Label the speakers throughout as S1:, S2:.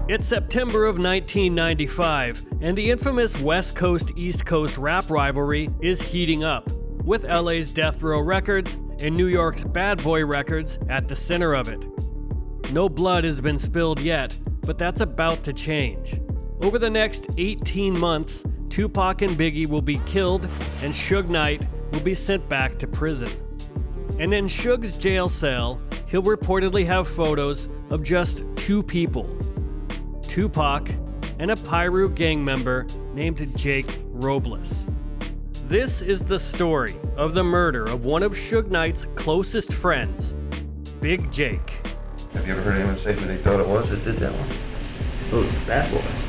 S1: It's September of 1995, and the infamous West Coast-East Coast rap rivalry is heating up, with LA's Death Row Records and New York's Bad Boy Records at the center of it. No blood has been spilled yet, but that's about to change. Over the next 18 months, Tupac and Biggie will be killed, and Suge Knight will be sent back to prison. And in Suge's jail cell, he'll reportedly have photos of just two people: Tupac and a Piru gang member named Jake Robles. This is the story of the murder of one of Suge Knight's closest friends, Big Jake.
S2: Have you ever heard anyone say who they thought it was that did that one?
S3: Oh, Bad Boy.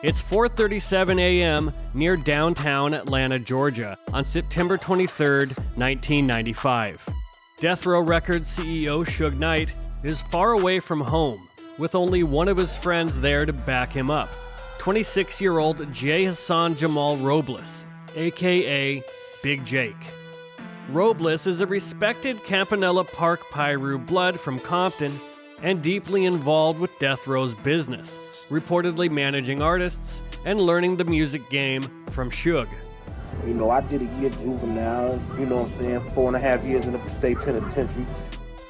S1: It's 4:37 a.m. near downtown Atlanta, Georgia, on September 23, 1995. Death Row Records CEO Suge Knight is far away from home, with only one of his friends there to back him up, 26-year-old J. Hassan Jamal Robles, aka Big Jake. Robles is a respected Campanella Park Piru blood from Compton and deeply involved with Death Row's business, reportedly managing artists and learning the music game from Suge.
S4: You know, I did a year juvenile, 4.5 years in the state penitentiary.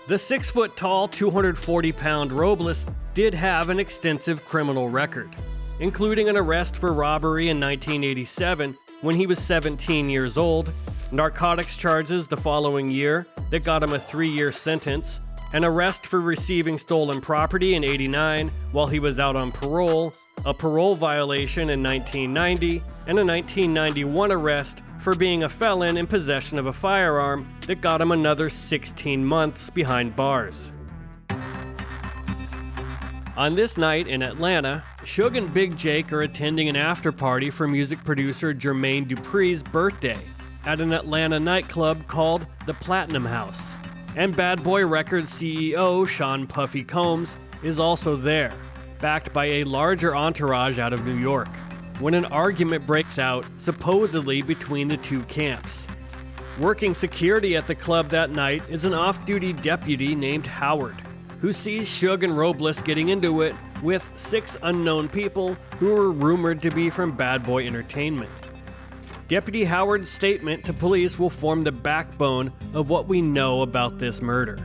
S1: The 6-foot-tall, 240-pound Robles did have an extensive criminal record, including an arrest for robbery in 1987 when he was 17 years old, narcotics charges the following year that got him a 3-year sentence, an arrest for receiving stolen property in '89 while he was out on parole, a parole violation in 1990, and a 1991 arrest for being a felon in possession of a firearm that got him another 16 months behind bars. On this night in Atlanta, Suge and Big Jake are attending an after-party for music producer Jermaine Dupri's birthday at an Atlanta nightclub called the Platinum House. And Bad Boy Records CEO Sean Puffy Combs is also there, backed by a larger entourage out of New York, when an argument breaks out supposedly between the two camps. Working security at the club that night is an off-duty deputy named Howard, who sees Suge and Robles getting into it with 6 unknown people who are rumored to be from Bad Boy Entertainment. Deputy Howard's statement to police will form the backbone of what we know about this murder.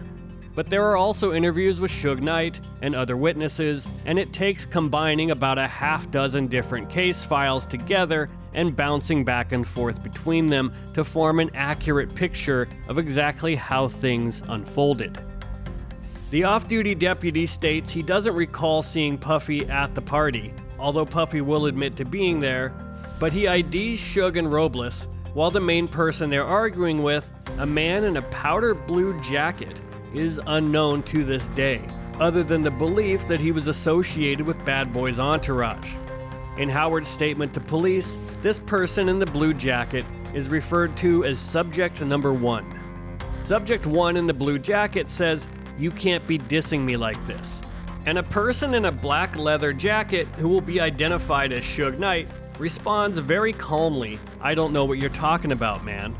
S1: But there are also interviews with Suge Knight and other witnesses, and it takes combining about a half dozen different case files together and bouncing back and forth between them to form an accurate picture of exactly how things unfolded. The off-duty deputy states he doesn't recall seeing Puffy at the party, although Puffy will admit to being there, but he IDs Suge and Robles, while the main person they're arguing with, a man in a powder blue jacket, is unknown to this day, other than the belief that he was associated with Bad Boy's entourage. In Howard's statement to police, this person in the blue jacket is referred to as Subject Number 1. Subject 1 in the blue jacket says, "You can't be dissing me like this." And a person in a black leather jacket, who will be identified as Suge Knight, responds very calmly, "I don't know what you're talking about, man."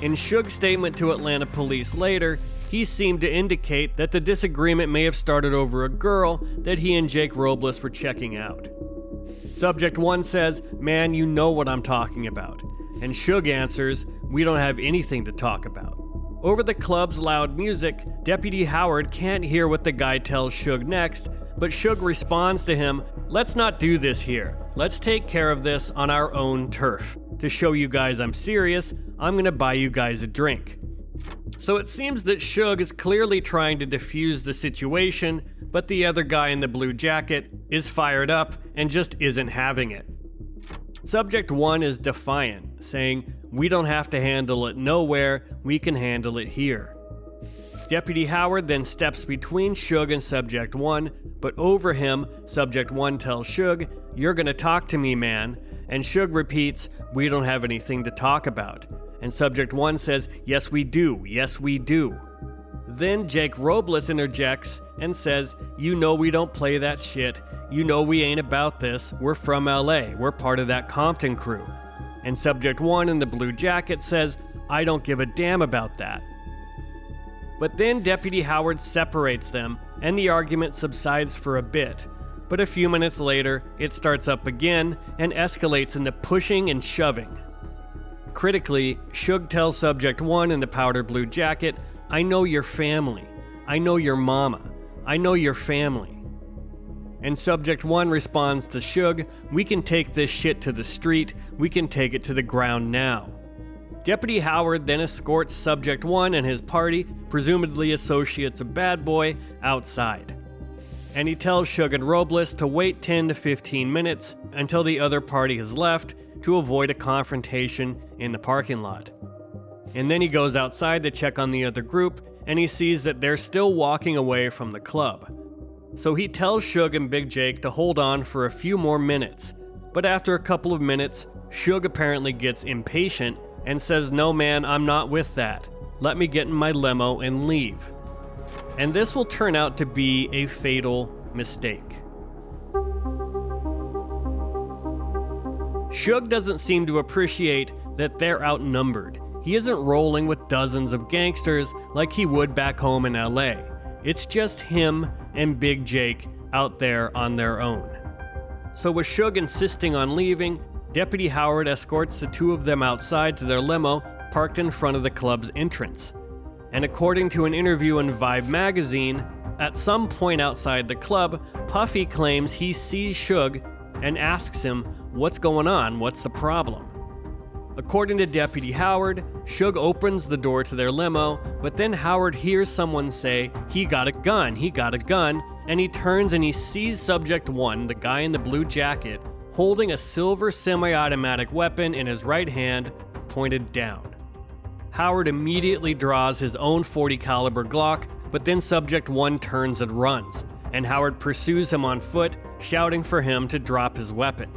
S1: In Suge's statement to Atlanta police later, he seemed to indicate that the disagreement may have started over a girl that he and Jake Robles were checking out. Subject 1 says, "Man, you know what I'm talking about." And Suge answers, "We don't have anything to talk about." Over the club's loud music, Deputy Howard can't hear what the guy tells Suge next, but Suge responds to him, "Let's not do this here. Let's take care of this on our own turf. To show you guys I'm serious, I'm gonna buy you guys a drink." So it seems that Suge is clearly trying to defuse the situation, but the other guy in the blue jacket is fired up and just isn't having it. Subject 1 is defiant, saying, "We don't have to handle it nowhere, we can handle it here." Deputy Howard then steps between Suge and Subject 1, but over him, Subject 1 tells Suge, "You're gonna talk to me, man." And Suge repeats, "We don't have anything to talk about." And Subject 1 says, "Yes we do, yes we do." Then Jake Robles interjects and says, "You know we don't play that shit. You know we ain't about this. We're from LA. We're part of that Compton crew." And Subject 1 in the blue jacket says, "I don't give a damn about that." But then Deputy Howard separates them, and the argument subsides for a bit. But a few minutes later, it starts up again and escalates into pushing and shoving. Critically, Suge tells Subject 1 in the powder blue jacket, "I know your family. I know your mama. I know your family." And Subject 1 responds to Suge, "We can take this shit to the street. We can take it to the ground now." Deputy Howard then escorts Subject 1 and his party, presumably associates of Bad Boy, outside. And he tells Suge and Robles to wait 10 to 15 minutes until the other party has left to avoid a confrontation in the parking lot. And then he goes outside to check on the other group, and he sees that they're still walking away from the club. So he tells Suge and Big Jake to hold on for a few more minutes. But after a couple of minutes, Suge apparently gets impatient and says, "No man, I'm not with that. Let me get in my limo and leave." And this will turn out to be a fatal mistake. Suge doesn't seem to appreciate that they're outnumbered. He isn't rolling with dozens of gangsters like he would back home in LA. It's just him and Big Jake out there on their own. So with Suge insisting on leaving, Deputy Howard escorts the two of them outside to their limo parked in front of the club's entrance. And according to an interview in Vibe magazine, at some point outside the club, Puffy claims he sees Suge and asks him, "What's going on? What's the problem?" According to Deputy Howard, Suge opens the door to their limo, but then Howard hears someone say, "He got a gun, he got a gun," and he turns and he sees Subject 1, the guy in the blue jacket, holding a silver semi-automatic weapon in his right hand, pointed down. Howard immediately draws his own .40 caliber Glock, but then Subject 1 turns and runs, and Howard pursues him on foot, shouting for him to drop his weapon.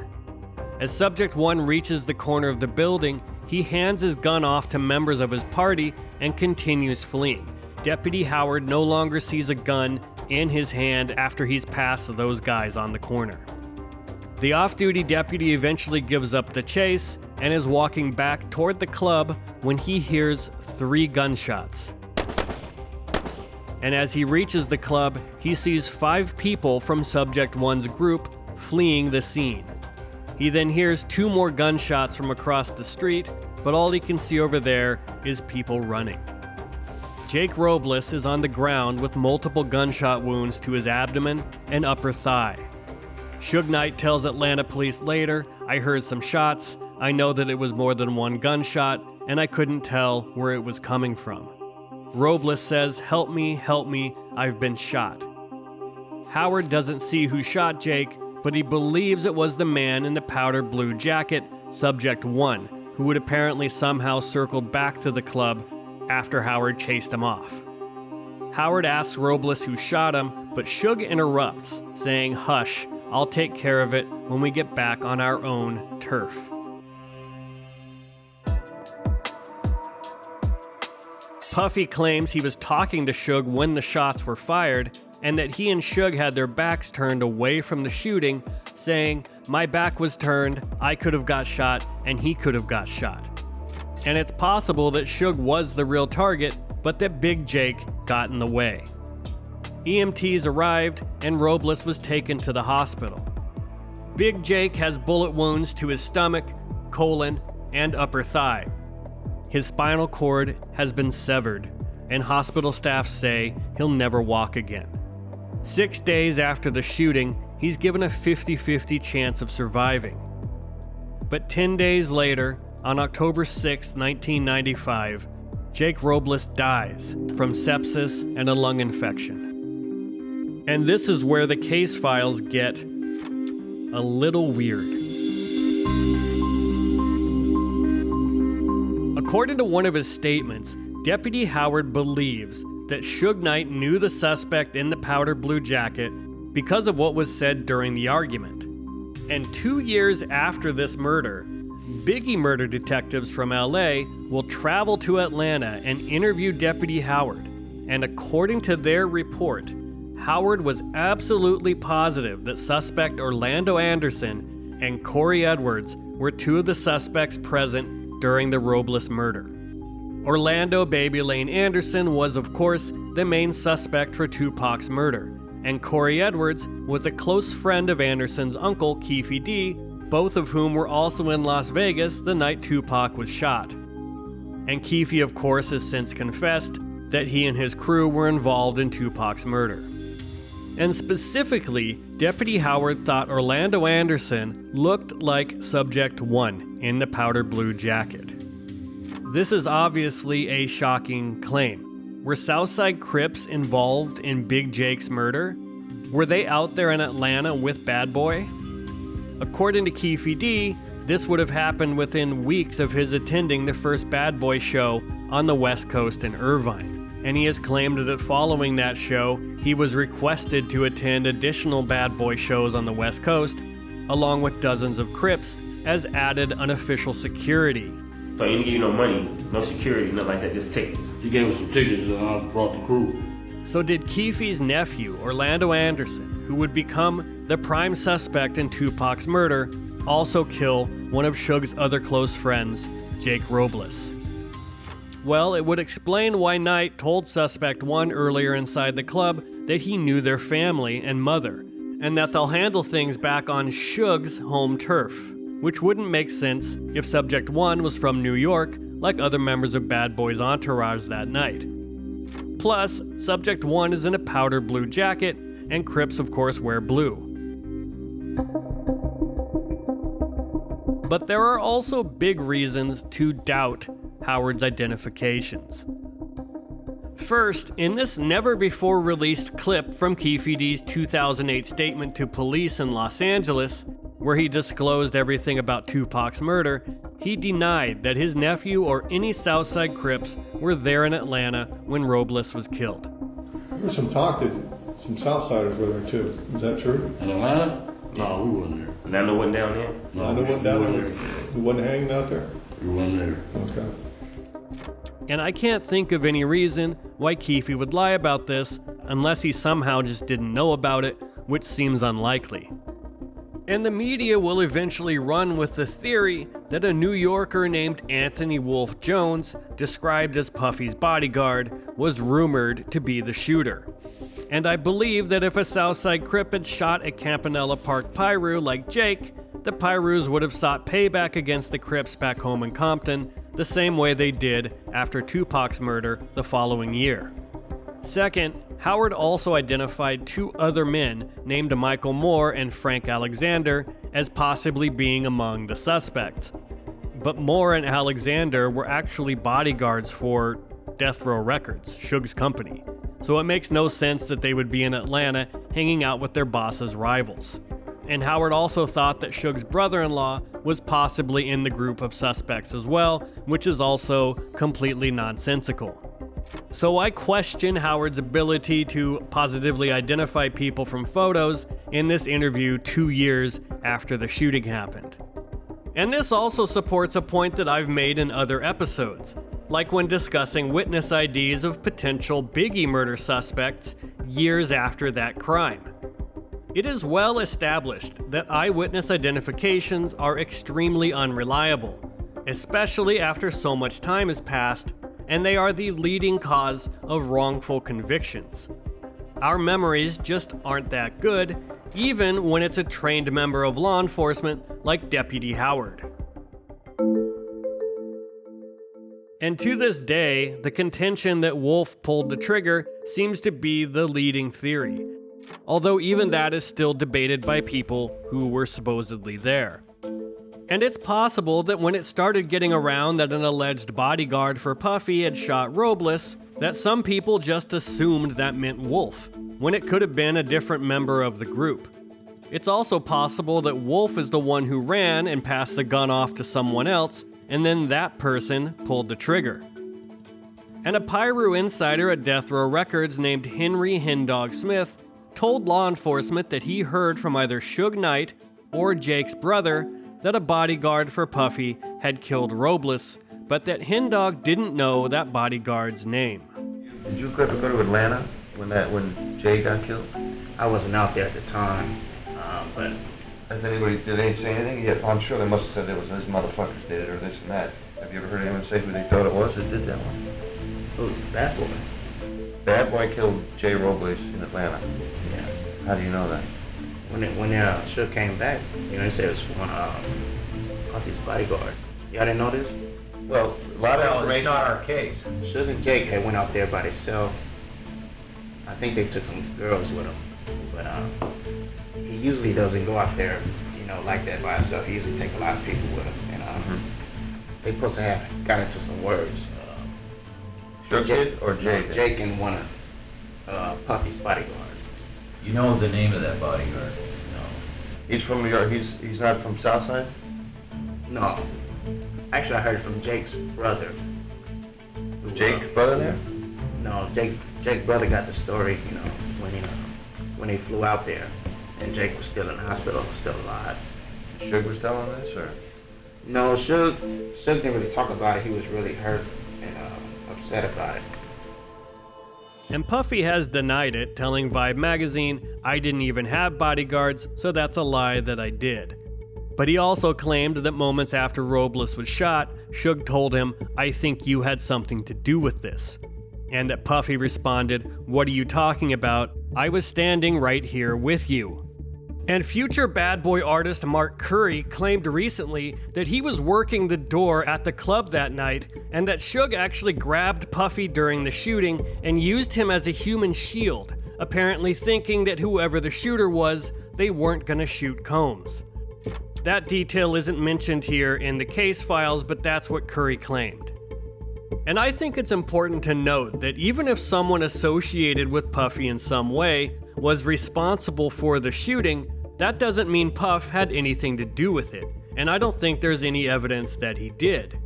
S1: As Subject 1 reaches the corner of the building, he hands his gun off to members of his party and continues fleeing. Deputy Howard no longer sees a gun in his hand after he's past those guys on the corner. The off-duty deputy eventually gives up the chase and is walking back toward the club when he hears 3 gunshots. And as he reaches the club, he sees 5 people from Subject 1's group fleeing the scene. He then hears 2 more gunshots from across the street, but all he can see over there is people running. Jake Robles is on the ground with multiple gunshot wounds to his abdomen and upper thigh. Suge Knight tells Atlanta police later, "I heard some shots. I know that it was more than one gunshot, and I couldn't tell where it was coming from." Robles says, help me, I've been shot." Howard doesn't see who shot Jake, but he believes it was the man in the powder blue jacket, Subject 1, who had apparently somehow circled back to the club after Howard chased him off. Howard asks Robles who shot him, but Suge interrupts, saying, "Hush, I'll take care of it when we get back on our own turf." Puffy claims he was talking to Suge when the shots were fired, and that he and Suge had their backs turned away from the shooting, saying, "My back was turned, I could have got shot, and he could have got shot." And it's possible that Suge was the real target, but that Big Jake got in the way. EMTs arrived, and Robles was taken to the hospital. Big Jake has bullet wounds to his stomach, colon, and upper thigh. His spinal cord has been severed, and hospital staff say he'll never walk again. 6 days after the shooting, he's given a 50-50 chance of surviving. But 10 days later, on October 6, 1995, Jake Robles dies from sepsis and a lung infection. And this is where the case files get a little weird. According to one of his statements, Deputy Howard believes that Suge Knight knew the suspect in the powder blue jacket because of what was said during the argument. And 2 years after this murder, Biggie murder detectives from LA will travel to Atlanta and interview Deputy Howard. And according to their report, Howard was absolutely positive that suspect Orlando Anderson and Corey Edwards were two of the suspects present during the Robles murder. Orlando Baby Lane Anderson was, of course, the main suspect for Tupac's murder, and Corey Edwards was a close friend of Anderson's uncle, Keefe D., both of whom were also in Las Vegas the night Tupac was shot. And Keefe, of course, has since confessed that he and his crew were involved in Tupac's murder. And specifically, Deputy Howard thought Orlando Anderson looked like Subject 1 in the powder blue jacket. This is obviously a shocking claim. Were Southside Crips involved in Big Jake's murder? Were they out there in Atlanta with Bad Boy? According to Keefe D., this would have happened within weeks of his attending the first Bad Boy show on the West Coast in Irvine. And he has claimed that following that show, he was requested to attend additional Bad Boy shows on the West Coast, along with dozens of Crips, as added unofficial security.
S3: So you didn't give you no money, no security, nothing like that, just tickets.
S5: He gave us some tickets and I brought the crew.
S1: So did Keefe's nephew, Orlando Anderson, who would become the prime suspect in Tupac's murder, also kill one of Suge's other close friends, Jake Robles? Well, it would explain why Knight told Suspect 1 earlier inside the club that he knew their family and mother, and that they'll handle things back on Suge's home turf, which wouldn't make sense if Subject 1 was from New York, like other members of Bad Boy's entourage that night. Plus, Subject 1 is in a powder blue jacket, and Crips, of course, wear blue. But there are also big reasons to doubt Howard's identifications. First, in this never-before-released clip from Keefe D's 2008 statement to police in Los Angeles, where he disclosed everything about Tupac's murder, he denied that his nephew or any Southside Crips were there in Atlanta when Robles was killed.
S6: There was some talk that some Southsiders were there too. Is that true?
S5: In Atlanta? No, we wasn't there.
S3: Nando wasn't down there?
S6: No, they wasn't down there. He wasn't hanging out there?
S5: We wasn't there.
S6: Okay.
S1: And I can't think of any reason why Keefe would lie about this unless he somehow just didn't know about it, which seems unlikely. And the media will eventually run with the theory that a New Yorker named Anthony Wolf Jones, described as Puffy's bodyguard, was rumored to be the shooter. And I believe that if a Southside Crip had shot a Campanella Park Pyru like Jake, the Pyrus would have sought payback against the Crips back home in Compton, the same way they did after Tupac's murder the following year. Second, Howard also identified two other men named Michael Moore and Frank Alexander as possibly being among the suspects. But Moore and Alexander were actually bodyguards for Death Row Records, Suge's company, so it makes no sense that they would be in Atlanta hanging out with their boss's rivals. And Howard also thought that Suge's brother-in-law was possibly in the group of suspects as well, which is also completely nonsensical. So I question Howard's ability to positively identify people from photos in this interview 2 years after the shooting happened. And this also supports a point that I've made in other episodes, like when discussing witness IDs of potential Biggie murder suspects years after that crime. It is well established that eyewitness identifications are extremely unreliable, especially after so much time has passed, and they are the leading cause of wrongful convictions. Our memories just aren't that good, even when it's a trained member of law enforcement like Deputy Howard. And to this day, the contention that Wolf pulled the trigger seems to be the leading theory, although even that is still debated by people who were supposedly there. And it's possible that when it started getting around that an alleged bodyguard for Puffy had shot Robles, that some people just assumed that meant Wolf, when it could have been a different member of the group. It's also possible that Wolf is the one who ran and passed the gun off to someone else, and then that person pulled the trigger. And a Pyru insider at Death Row Records named Henry Hendog Smith told law enforcement that he heard from either Suge Knight or Jake's brother that a bodyguard for Puffy had killed Robles, but that Hendog didn't know that bodyguard's name.
S2: Did you ever go to Atlanta when Jay got killed?
S7: I wasn't out there at the time, but
S2: Did they say anything? Yeah, I'm sure they must have said there was this motherfuckers did it or this and that. Have you ever heard anyone say who they thought it was that did that one?
S7: who's Bad Boy?
S2: Bad Boy killed Jay Robles in Atlanta.
S7: Yeah.
S2: How do you know that?
S7: When Suge came back, he said it was one of these bodyguards. Y'all didn't know this?
S2: Well, a lot of information. It's not our case.
S7: Suge and Jake had went out there by themselves. I think they took some girls with him, but he usually doesn't go out there, like that by himself. He usually take a lot of people with him, and they supposed to have got into some words.
S2: Suge did or Jake?
S7: Jake and one of Puffy's bodyguards.
S8: You know the name of that bodyguard?
S7: No.
S2: He's from New York. He's not from Southside?
S7: No. Actually, I heard from Jake's brother.
S2: Jake's brother there?
S7: No, Jake's brother got the story, when they flew out there, and Jake was still in the hospital, still alive.
S2: Suge was telling this, or?
S7: No, Suge didn't really talk about it. He was really hurt and upset about it.
S1: And Puffy has denied it, telling Vibe magazine, "I didn't even have bodyguards, so that's a lie that I did." But he also claimed that moments after Robles was shot, Suge told him, "I think you had something to do with this." And that Puffy responded, "What are you talking about? I was standing right here with you." And future Bad Boy artist Mark Curry claimed recently that he was working the door at the club that night, and that Suge actually grabbed Puffy during the shooting and used him as a human shield, apparently thinking that whoever the shooter was, they weren't gonna shoot Combs. That detail isn't mentioned here in the case files, but that's what Curry claimed. And I think it's important to note that even if someone associated with Puffy in some way was responsible for the shooting, that doesn't mean Puff had anything to do with it, and I don't think there's any evidence that he did.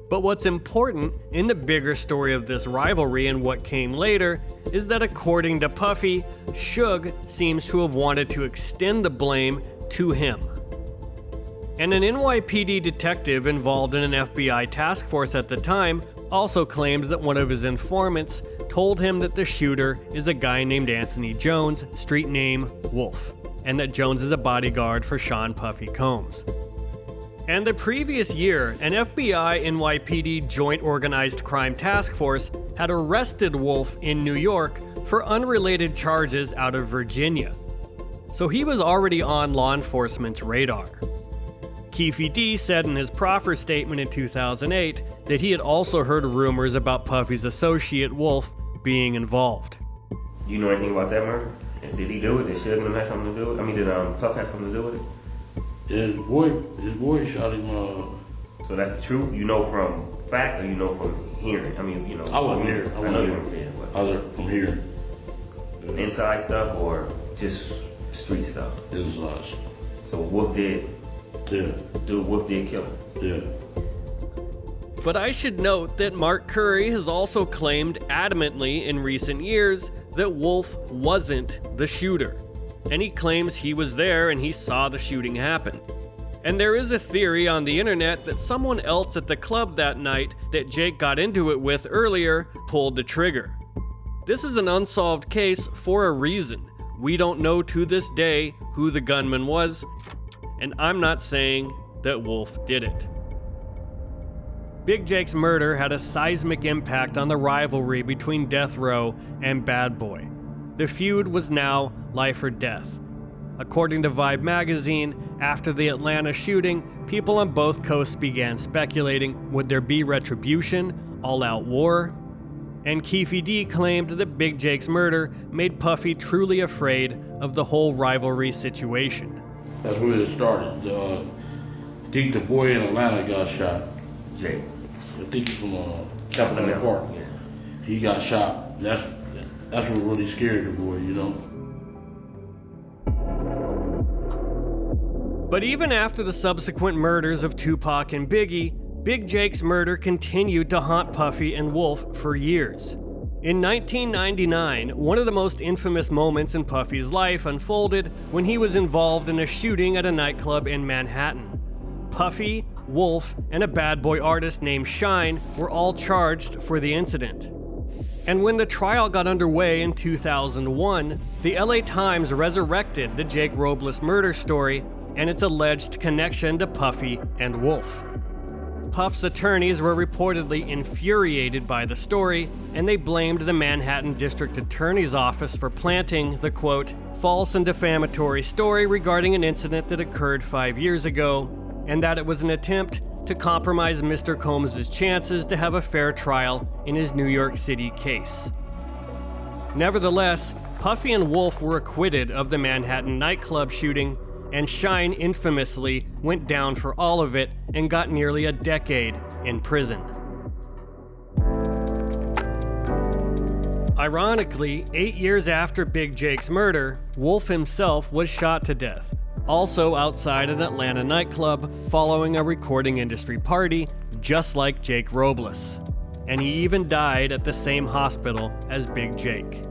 S1: But what's important in the bigger story of this rivalry and what came later is that according to Puffy, Suge seems to have wanted to extend the blame to him. And an NYPD detective involved in an FBI task force at the time also claimed that one of his informants told him that the shooter is a guy named Anthony Jones, street name Wolf, and that Jones is a bodyguard for Sean Puffy Combs. And the previous year, an FBI NYPD joint organized crime task force had arrested Wolf in New York for unrelated charges out of Virginia. So he was already on law enforcement's radar. Keefe D said in his proffer statement in 2008 that he had also heard rumors about Puffy's associate Wolf being involved.
S3: Do you know anything about that murder? Did he do it? Did Suge have something to do with it? I mean, did Puff have something to do with it?
S5: Yeah, his boy shot him.
S3: So that's the truth? You know from fact or you know from hearing? I mean,
S5: I wasn't here.
S3: I know you weren't there.
S5: I was from here.
S3: Inside stuff or just street stuff?
S5: Inside.
S3: So Wolf did?
S5: Yeah.
S3: Wolf did kill him?
S5: Yeah.
S1: But I should note that Mark Curry has also claimed adamantly in recent years that Wolf wasn't the shooter. And he claims he was there and he saw the shooting happen. And there is a theory on the internet that someone else at the club that night that Jake got into it with earlier pulled the trigger. This is an unsolved case for a reason. We don't know to this day who the gunman was, and I'm not saying that Wolf did it. Big Jake's murder had a seismic impact on the rivalry between Death Row and Bad Boy. The feud was now life or death. According to Vibe magazine, after the Atlanta shooting, people on both coasts began speculating, would there be retribution, all-out war? And Keefe D claimed that Big Jake's murder made Puffy truly afraid of the whole rivalry situation.
S5: That's where it started. I think the boy in Atlanta got shot.
S3: Jake.
S5: I think he's from Capitol Park.
S3: Yeah.
S5: He got shot. That's what really scared the boy,
S1: But even after the subsequent murders of Tupac and Biggie, Big Jake's murder continued to haunt Puffy and Wolf for years. In 1999, one of the most infamous moments in Puffy's life unfolded when he was involved in a shooting at a nightclub in Manhattan. Puffy, Wolf, and a Bad Boy artist named Shine were all charged for the incident. And when the trial got underway in 2001, the LA Times resurrected the Jake Robles murder story and its alleged connection to Puffy and Wolf. Puff's attorneys were reportedly infuriated by the story, and they blamed the Manhattan District Attorney's Office for planting the, quote, false and defamatory story regarding an incident that occurred 5 years ago, and that it was an attempt to compromise Mr. Combs' chances to have a fair trial in his New York City case. Nevertheless, Puffy and Wolf were acquitted of the Manhattan nightclub shooting, and Shine infamously went down for all of it and got nearly a decade in prison. Ironically, 8 years after Big Jake's murder, Wolf himself was shot to death, also outside an Atlanta nightclub following a recording industry party, just like Jake Robles. And he even died at the same hospital as Big Jake.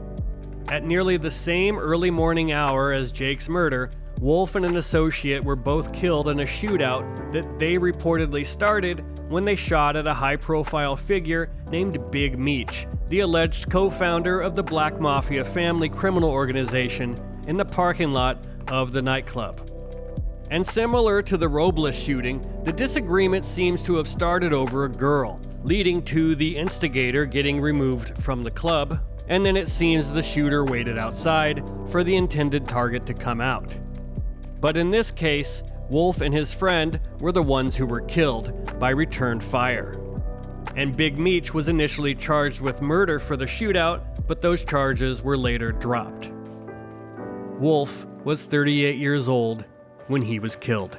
S1: At nearly the same early morning hour as Jake's murder, Wolf and an associate were both killed in a shootout that they reportedly started when they shot at a high-profile figure named Big Meech, the alleged co-founder of the Black Mafia family criminal organization, in the parking lot of the nightclub. And similar to the Robles shooting, the disagreement seems to have started over a girl, leading to the instigator getting removed from the club, and then it seems the shooter waited outside for the intended target to come out. But in this case, Wolf and his friend were the ones who were killed by return fire. And Big Meech was initially charged with murder for the shootout, but those charges were later dropped. Wolf was 38 years old when he was killed.